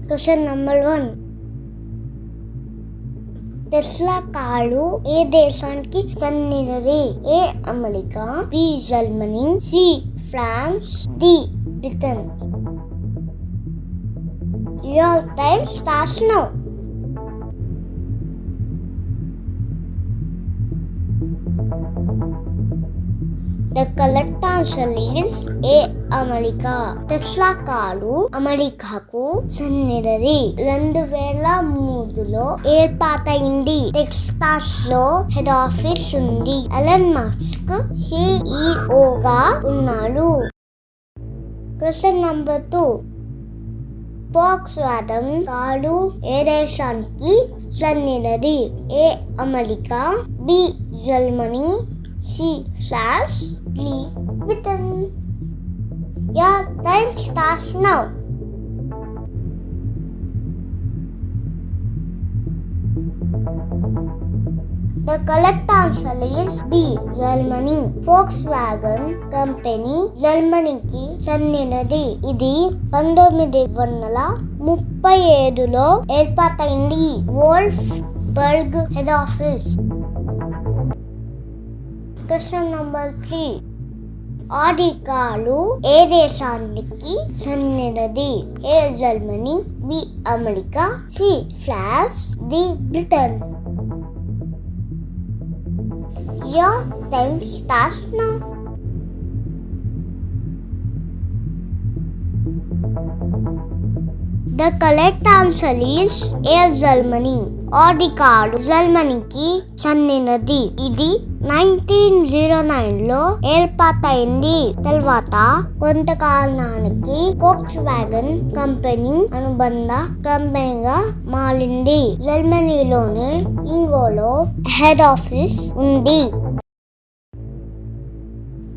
Question number 1. Tesla car ఏ దేశానికి చెందినది? A America, B Germany, C France, D Britain. Your time starts now. The correct answer is A. America. Tesla car అమెరికాకు చెందినది. 2003లో ఏర్పాటైంది. Texas లో head office ఉంది. ఎలన్ మస్క్ CEO గా ఉన్నారు. Question number 2. Volkswagen కారు ఏ దేశానికి చెందినది? A America, B Germany, C France, D Britain. Your time starts now. The correct answer is B. Germany. Volkswagen company జర్మనీకి చెందినది. ఇది 1937లో ఏర్పాటైంది. Wolfsburg head office. Question number 3. Audi car ఏ దేశానికి చెందినది? A Germany, B America, C France, D Britain. Your time starts now. The correct answer is A. Germany. Audi car జర్మనీకి చెందినది. ఇది 1909లో ఏర్పాటైంది. తర్వాత కొంతకాలానికి Volkswagen కంపెనీ అనుబంధ కంపెనీగా మారింది. జర్మనీలోని ఇంగోలో హెడ్ ఆఫీస్ ఉంది.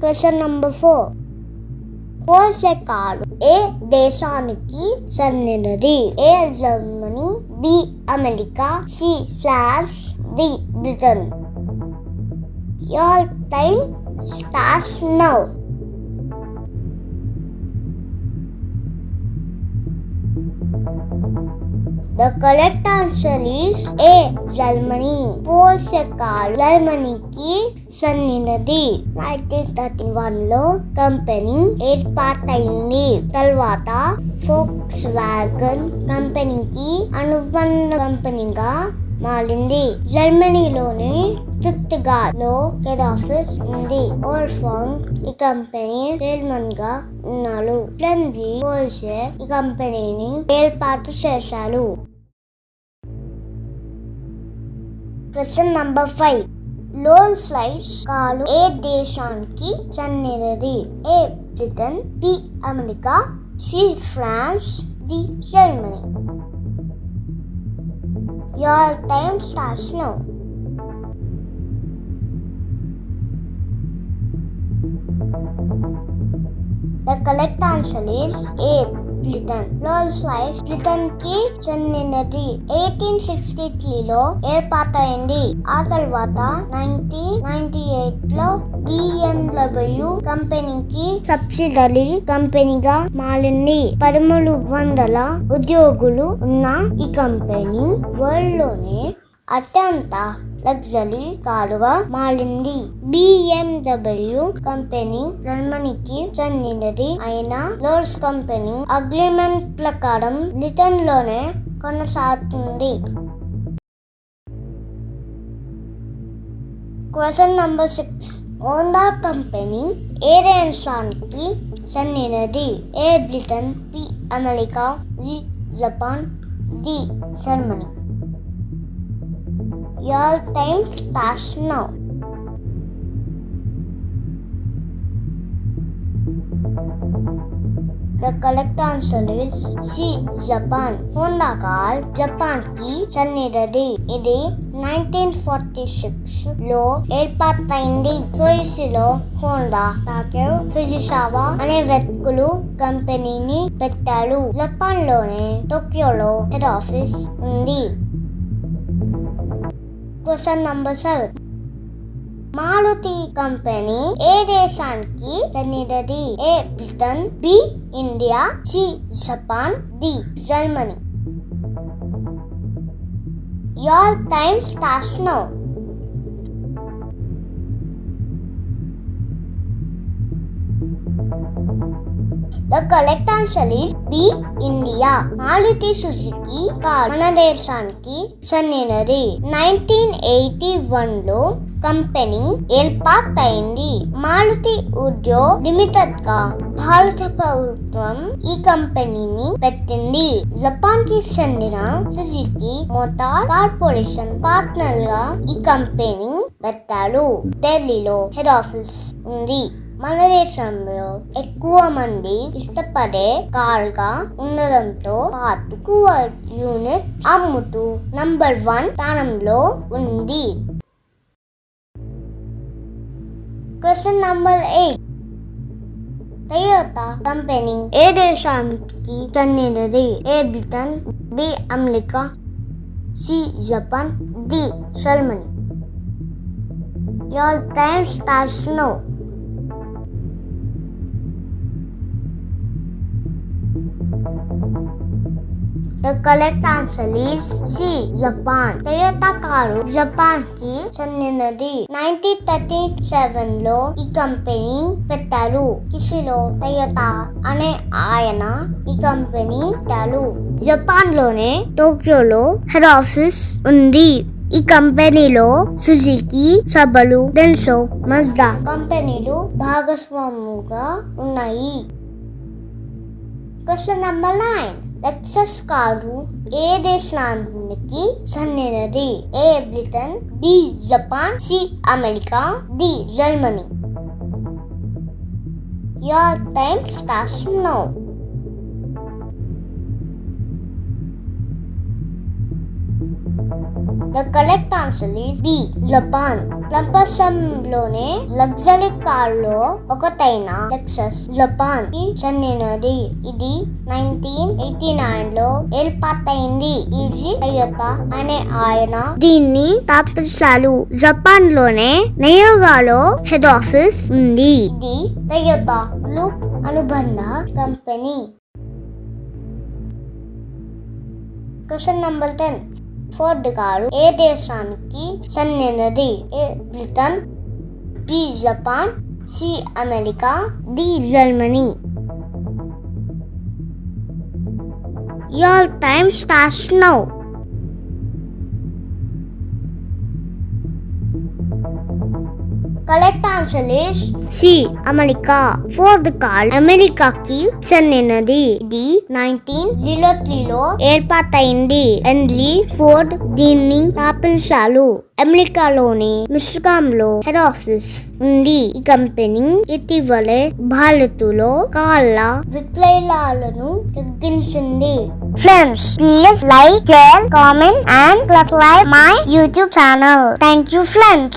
Question number 4. పోర్షే కారు ఏ దేశానికి చెందినది? A Germany, B America, C France, D Britain. Your time starts now. The correct answer is A. Germany. Porsche car జర్మనీకి చెందినది. 1931లో కంపెనీ ఏర్పాటైంది. తర్వాత Volkswagen కంపెనీకి అనుబంధ కంపెనీగా మారింది. జర్మనీలోని స్టుట్గార్ట్లో హెడ్ ఆఫీస్ ఉంది. వోల్ఫ్గాంగ్ ఈ కంపెనీ చైర్మన్ గా ఉన్నారు. ఫ్రెండ్లీ పోర్షే ఈ కంపెనీని ఏర్పాటు చేశారు. Question number 5. Rolls Royce car ఏ దేశానికి చెందినది? A Britain, B America, C France, D Germany. Your time starts now. The correct answer is A. Britain. Rolls Royce Britain కి చెందినది. 1863లో ఏర్పాటైంది. ఆ తర్వాత 1998లో BMW కంపెనీకి సబ్సిడరీ కంపెనీగా మారింది. 1300 ఉద్యోగులు ఉన్న ఈ కంపెనీ వరల్డ్ లోనే అత్యంత లగ్జరీ కారుగా మారింది. BMW కంపెనీ జర్మనీకి చెందినది అయిన రోల్స్ కంపెనీ అగ్రిమెంట్ ప్రకారం బ్రిటన్ లోనే కొనసాగుతుంది. Question number 6. హోండా కంపెనీ ఏ దేశానికి చెందినది? A Britain, B America, C Japan, D Germany. Your time starts now. The correct answer is C. Japan. Honda car Japan కి చెందినది. ఇది 1946లో ఏర్పాటైంది. సోయిసిలో హోండా టాకేయో ఫుజిసావా అనే వ్యక్తులు కంపెనీని పెట్టారు. జపాన్ లోనే టోక్యోలో హెడ్ ఆఫీస్ ఉంది. Question number 7. మారుతి కంపెనీ ఏ దేశానికి చెందినది? A Britain, B India, C Japan, D Germany. Your time starts now. The correct answer is B. India. Maruti Suzuki car మన దేశానికి చెందినది. 1981లో కంపెనీ ఏర్పాటైంది. మారుతి ఉద్యోగ్ లిమిటెడ్ గా భారత ప్రభుత్వం ఈ కంపెనీని పెట్టింది. జపాన్ కి చెందిన సుజుకి మోటార్ కార్పొరేషన్ పార్ట్నర్ గా ఈ కంపెనీ పెట్టారు. ఢిల్లీలో హెడ్ ఆఫీస్ ఉంది. మన దేశంలో ఎక్కువ మంది ఇష్టపడే కార్ గా ఉండడంతో పాటు ఎక్కువ యూనిట్ అమ్ముతూ నంబర్ 1 స్థానంలో ఉంది. Question number 8. టయోటా కంపెనీ ఏ దేశానికి చెందినది? A Britain, B America, C Japan, D Germany. Your time starts now. The correct answer is C. Japan. Toyota car Japan కి చెందినది. 1937లో ఈ కంపెనీ పెట్టారు. కిషిరో టయోటా అనే ఆయన ఈ కంపెనీ పెట్టారు. జపాన్ లోనే టోక్యోలో హెడ్ ఆఫీస్ ఉంది. ఈ కంపెనీలో సుజుకి, సబరు, డెన్సో, మజ్దా కంపెనీలు భాగస్వాములుగా ఉన్నాయి. క్వశ్చన్ నంబర్ 9. లెక్సస్ కారు ఏ దేశానికి చెందినది? A Britain, B Japan, C America, D Germany. Your time starts now. The correct answer is B. Japan. ప్రపంచంలోనే లగ్జరీ కార్లో ఒకటైన లెక్సస్ జపాన్ కి చెందినది. ఇది 1989లో ఏర్పాటైంది. ఈజీ టయోటా అనే ఆయన దీన్ని స్థాపించారు. జపాన్ లోనే నయోగాలో హెడ్ ఆఫీస్ ఉంది. ఇది టయోటా గ్రూప్ అనుబంధ company. Question number 10. Ford car ఏ దేశానికి చెందినది? A Britain, B Japan, C America, D Germany. Your time starts now. Correct answer is C America. Ford car అమెరికాకి చెందినది. ఇది 1903లో ఏర్పాటైంది. హెన్రీ ఫోర్డ్ దీన్ని స్థాపించారు. అమెరికాలోని మిచిగాన్ లో హెడ్ ఆఫీస్ ఉంది. ఈ కంపెనీ ఇటీవలే భారత్లో కార్ల విక్రయాలను తగ్గించింది. Friends, please like, share, comment and subscribe my YouTube channel. Thank you, friends.